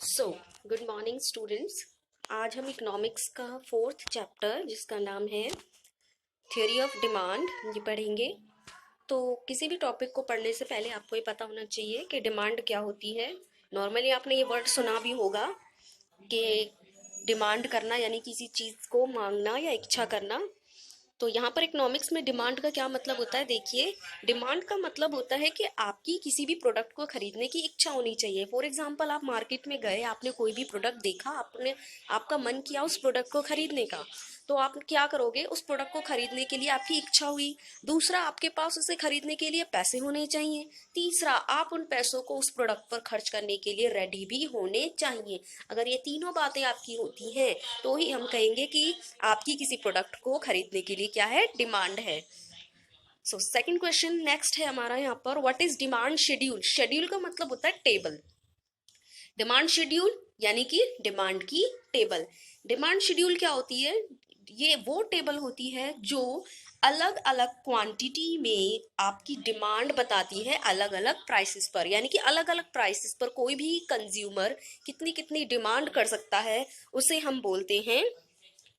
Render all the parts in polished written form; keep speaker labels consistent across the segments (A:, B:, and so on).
A: So good morning students. आज हम economics का फोर्थ चैप्टर जिसका नाम है थ्योरी ऑफ डिमांड ये पढ़ेंगे। तो किसी भी टॉपिक को पढ़ने से पहले आपको ये पता होना चाहिए कि डिमांड क्या होती है। नॉर्मली आपने ये वर्ड सुना भी होगा कि डिमांड करना यानी किसी चीज़ को मांगना या इच्छा करना। तो यहाँ पर इकोनॉमिक्स में डिमांड का क्या मतलब होता है, देखिए डिमांड का मतलब होता है कि आपकी किसी भी प्रोडक्ट को खरीदने की इच्छा होनी चाहिए। फॉर एग्जांपल आप मार्केट में गए, आपने कोई भी प्रोडक्ट देखा, आपने आपका मन किया उस प्रोडक्ट को खरीदने का, तो आप क्या करोगे, उस प्रोडक्ट को खरीदने के लिए आपकी इच्छा हुई। दूसरा, आपके पास उसे खरीदने के लिए पैसे होने चाहिए। तीसरा, आप उन पैसों को उस प्रोडक्ट पर खर्च करने के लिए रेडी भी होने चाहिए। अगर ये तीनों बातें आपकी होती हैं तो ही हम कहेंगे कि आपकी किसी प्रोडक्ट को खरीदने के लिए क्या है, डिमांड है। सो सेकंड क्वेश्चन नेक्स्ट है हमारा यहाँ पर, what is demand schedule. Schedule का मतलब होता है टेबल। डिमांड शेड्यूल यानी कि डिमांड की टेबल। डिमांड शेड्यूल क्या होती है, ये वो टेबल होती है जो अलग अलग क्वांटिटी में आपकी डिमांड बताती है अलग अलग प्राइसेस पर, यानी कि अलग अलग प्राइसेस पर कोई भी कंज्यूमर कितनी कितनी डिमांड कर सकता है, उसे हम बोलते हैं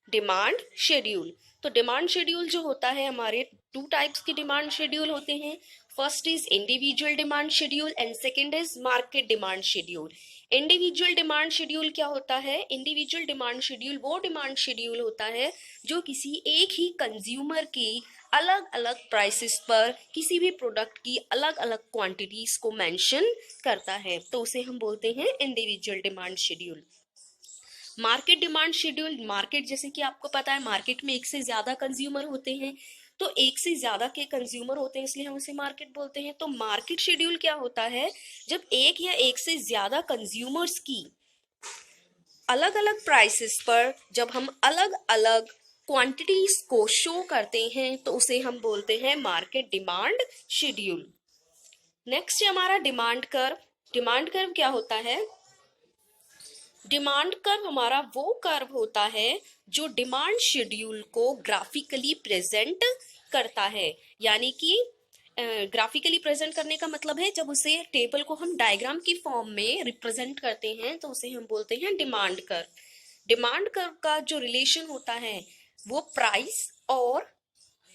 A: डिमांड शेड्यूल। तो डिमांड शेड्यूल जो होता है, हमारे टू टाइप्स की डिमांड शेड्यूल होते हैं। First is individual demand schedule and second is market demand schedule. Individual demand schedule क्या होता है, इंडिविजुअल डिमांड शेड्यूल वो डिमांड शेड्यूल होता है जो किसी एक ही कंज्यूमर की अलग अलग प्राइसेस पर किसी भी प्रोडक्ट की अलग अलग क्वांटिटीज को मेंशन करता है, तो उसे हम बोलते हैं individual demand schedule. Market demand schedule, market जैसे कि आपको पता है मार्केट में एक से ज्यादा कंज्यूमर होते हैं, तो एक से ज्यादा के कंज्यूमर होते हैं इसलिए हम उसे मार्केट बोलते हैं। तो मार्केट शेड्यूल क्या होता है, जब एक या एक से ज्यादा कंज्यूमर्स की अलग अलग प्राइसेस पर जब हम अलग अलग क्वांटिटीज को शो करते हैं तो उसे हम बोलते हैं मार्केट डिमांड शेड्यूल। नेक्स्ट है हमारा डिमांड कर्व। डिमांड कर्व क्या होता है, डिमांड कर्व हमारा वो कर्व होता है जो डिमांड शेड्यूल को ग्राफिकली प्रेजेंट करता है। यानी कि ग्राफिकली प्रेजेंट करने का मतलब है जब उसे टेबल को हम डायग्राम की फॉर्म में रिप्रेजेंट करते हैं तो उसे हम बोलते हैं डिमांड कर्व। डिमांड कर्व का जो रिलेशन होता है वो प्राइस और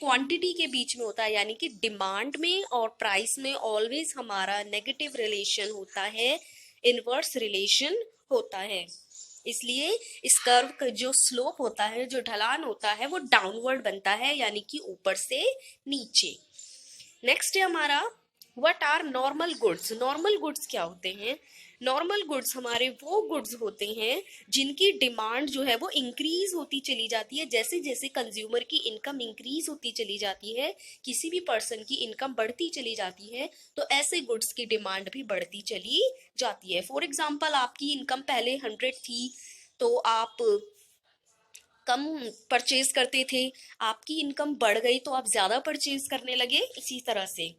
A: क्वांटिटी के बीच में होता है, यानी कि डिमांड में और प्राइस में ऑलवेज हमारा नेगेटिव रिलेशन होता है, इनवर्स रिलेशन होता है। इसलिए इस कर्व का जो स्लोप होता है, जो ढलान होता है, वो डाउनवर्ड बनता है, यानी कि ऊपर से नीचे। नेक्स्ट है हमारा what are normal goods. Normal goods क्या होते हैं, नॉर्मल गुड्स हमारे वो गुड्स होते हैं जिनकी डिमांड जो है वो इंक्रीज होती चली जाती है जैसे जैसे कंज्यूमर की इनकम इंक्रीज होती चली जाती है, किसी भी पर्सन की इनकम बढ़ती चली जाती है, तो ऐसे गुड्स की डिमांड भी बढ़ती चली जाती है। फॉर एग्जाम्पल आपकी इनकम पहले 100 थी तो आप कम परचेज करते थे, आपकी इनकम बढ़ गई तो आप ज्यादा परचेज करने लगे। इसी तरह से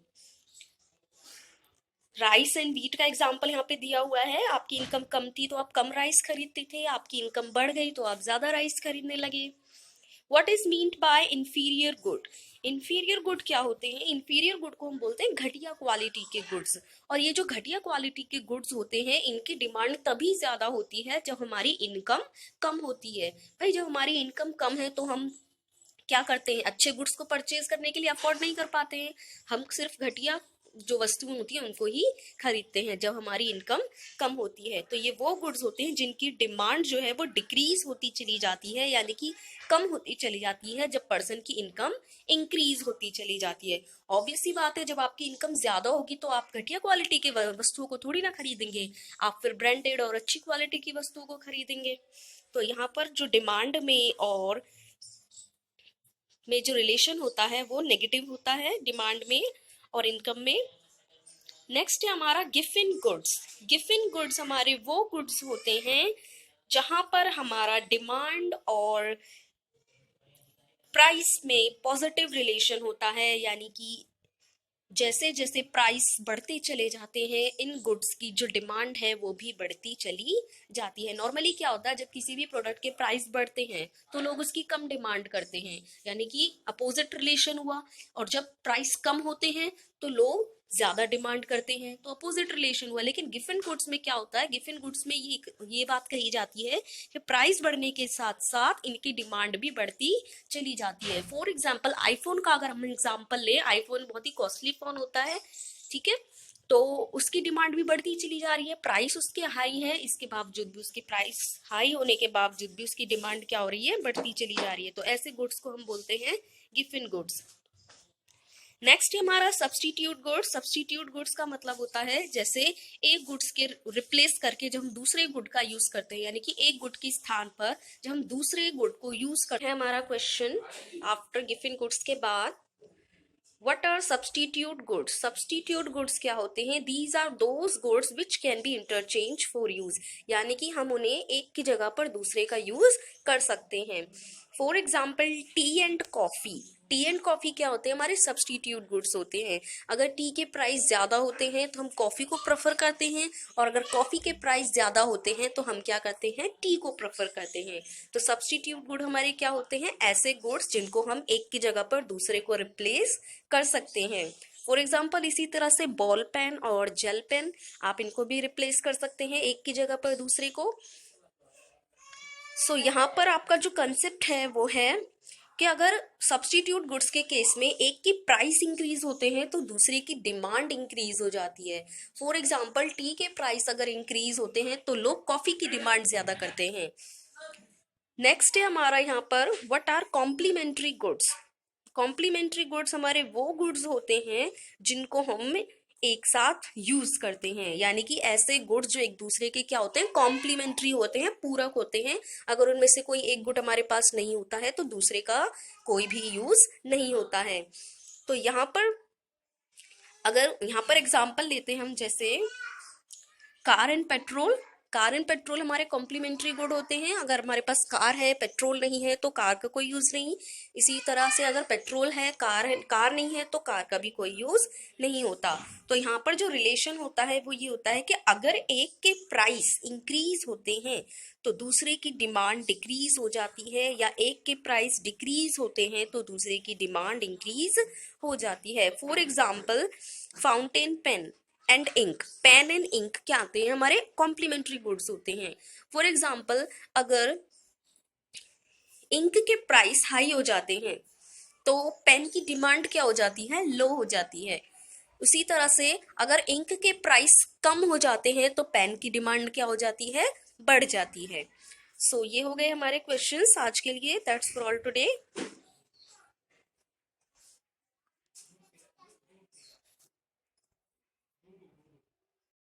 A: राइस एंड व्हीट का एग्जाम्पल यहाँ पे दिया हुआ है, आपकी इनकम कम थी तो आप कम राइस खरीदते थे, आपकी इनकम बढ़ गई तो आप ज्यादा राइस खरीदने लगे। What is meant by inferior good. Inferior good क्या होते हैं, इंफीरियर गुड को हम बोलते हैं घटिया क्वालिटी के गुड्स। और ये जो घटिया क्वालिटी के गुड्स होते हैं इनकी डिमांड तभी ज्यादा होती है जब हमारी इनकम कम होती है। भाई जब हमारी इनकम कम है तो हम क्या करते हैं, अच्छे गुड्स को परचेज करने के लिए अफोर्ड नहीं कर पाते हैं, हम सिर्फ घटिया जो वस्तुएं होती हैं उनको ही खरीदते हैं जब हमारी इनकम कम होती है। तो ये वो गुड्स होते हैं जिनकी डिमांड जो है वो डिक्रीज होती चली जाती है, यानी कि कम होती चली जाती है जब पर्सन की इनकम इंक्रीज होती चली जाती है। ऑब्वियस सी बात है, जब आपकी इनकम ज्यादा होगी तो आप घटिया क्वालिटी के वस्तुओं को थोड़ी ना खरीदेंगे, आप फिर ब्रांडेड और अच्छी क्वालिटी की वस्तुओं को खरीदेंगे। तो यहाँ पर जो डिमांड में जो रिलेशन होता है वो नेगेटिव होता है डिमांड में और इनकम में। नेक्स्ट है हमारा गिफिन गुड्स। गिफिन गुड्स हमारे वो गुड्स होते हैं जहां पर हमारा डिमांड और प्राइस में पॉजिटिव रिलेशन होता है, यानी कि जैसे जैसे प्राइस बढ़ते चले जाते हैं इन गुड्स की जो डिमांड है वो भी बढ़ती चली जाती है। नॉर्मली क्या होता है, जब किसी भी प्रोडक्ट के प्राइस बढ़ते हैं तो लोग उसकी कम डिमांड करते हैं, यानी कि अपोजिट रिलेशन हुआ। और जब प्राइस कम होते हैं तो लोग ज्यादा डिमांड करते हैं, तो अपोजिट रिलेशन हुआ। लेकिन गिफन गुड्स में क्या होता है, गिफन गुड्स में ये बात कही जाती है कि प्राइस बढ़ने के साथ साथ इनकी डिमांड भी बढ़ती चली जाती है। फॉर एग्जाम्पल आईफोन का अगर हम एग्जाम्पल ले, आईफोन बहुत ही कॉस्टली फोन होता है, ठीक है, तो उसकी डिमांड भी बढ़ती चली जा रही है, प्राइस उसके हाई है, इसके बावजूद भी, उसके प्राइस हाई होने के बावजूद भी उसकी डिमांड क्या हो रही है, बढ़ती चली जा रही है। तो ऐसे गुड्स को हम बोलते हैं गिफन गुड्स। नेक्स्ट हमारा सब्स्टिट्यूट गुड्स। सब्स्टिट्यूट गुड्स का मतलब होता है जैसे एक गुड्स के रिप्लेस करके जब हम दूसरे गुड का यूज करते हैं, यानी कि एक गुड के स्थान पर जब हम दूसरे गुड को यूज करते हैं। हमारा क्वेश्चन आफ्टर गिफन गुड्स के बाद, What are substitute goods? Substitute goods क्या होते हैं? These are those goods which can be interchanged for use. यानी कि हम उन्हें एक की जगह पर दूसरे का यूज कर सकते हैं। For example T and coffee. T and coffee क्या होते हैं, हमारे सब्सटीट्यूट गुड्स होते हैं। अगर टी के प्राइस ज्यादा होते हैं तो हम कॉफी को प्रेफर करते हैं, और अगर कॉफी के प्राइस ज्यादा होते हैं तो हम क्या करते हैं, टी को प्रेफर करते हैं। तो सब्सटीट्यूट गुड हमारे क्या होते हैं, ऐसे गुड्स जिनको हम एक की जगह पर दूसरे को रिप्लेस कर सकते हैं। फॉर एग्जाम्पल इसी तरह से बॉल पेन और जेल पेन, आप इनको भी रिप्लेस कर सकते हैं एक की जगह पर दूसरे को। यहाँ पर आपका जो कंसेप्ट है वो है कि अगर सब्स्टिट्यूट गुड्स के केस में एक की प्राइस इंक्रीज होते हैं तो दूसरे की डिमांड इंक्रीज हो जाती है। फॉर एग्जाम्पल टी के प्राइस अगर इंक्रीज होते हैं तो लोग कॉफी की डिमांड ज्यादा करते हैं। नेक्स्ट है हमारा यहाँ पर what are complementary goods. Complementary goods हमारे वो गुड्स होते हैं जिनको हम एक साथ यूज करते हैं, यानी कि ऐसे गुड्स जो एक दूसरे के क्या होते हैं, कॉम्प्लीमेंट्री होते हैं, पूरक होते हैं। अगर उनमें से कोई एक गुड हमारे पास नहीं होता है तो दूसरे का कोई भी यूज नहीं होता है। तो यहाँ पर अगर यहाँ पर एग्जाम्पल लेते हैं हम, जैसे car and petrol. Car and petrol हमारे कॉम्प्लीमेंट्री गुड होते हैं। अगर हमारे पास कार है, पेट्रोल नहीं है, तो कार का कोई यूज नहीं। इसी तरह से अगर पेट्रोल है, कार नहीं है, तो कार का भी कोई यूज नहीं होता। तो यहाँ पर जो रिलेशन होता है वो ये होता है कि अगर एक के प्राइस इंक्रीज होते हैं तो दूसरे की डिमांड डिक्रीज हो जाती है, या एक के प्राइस डिक्रीज होते हैं तो दूसरे की डिमांड इंक्रीज हो जाती है। For example fountain pen and ink. Pen and ink क्या आते हैं, हमारे कॉम्प्लीमेंट्री गुड्स होते हैं। फॉर एग्जाम्पल अगर इंक के प्राइस हाई हो जाते हैं तो पेन की डिमांड क्या हो जाती है, लो हो जाती है। उसी तरह से अगर इंक के प्राइस कम हो जाते हैं तो पेन की डिमांड क्या हो जाती है, बढ़ जाती है। ये हो गए हमारे क्वेश्चंस आज के लिए। That's for all today.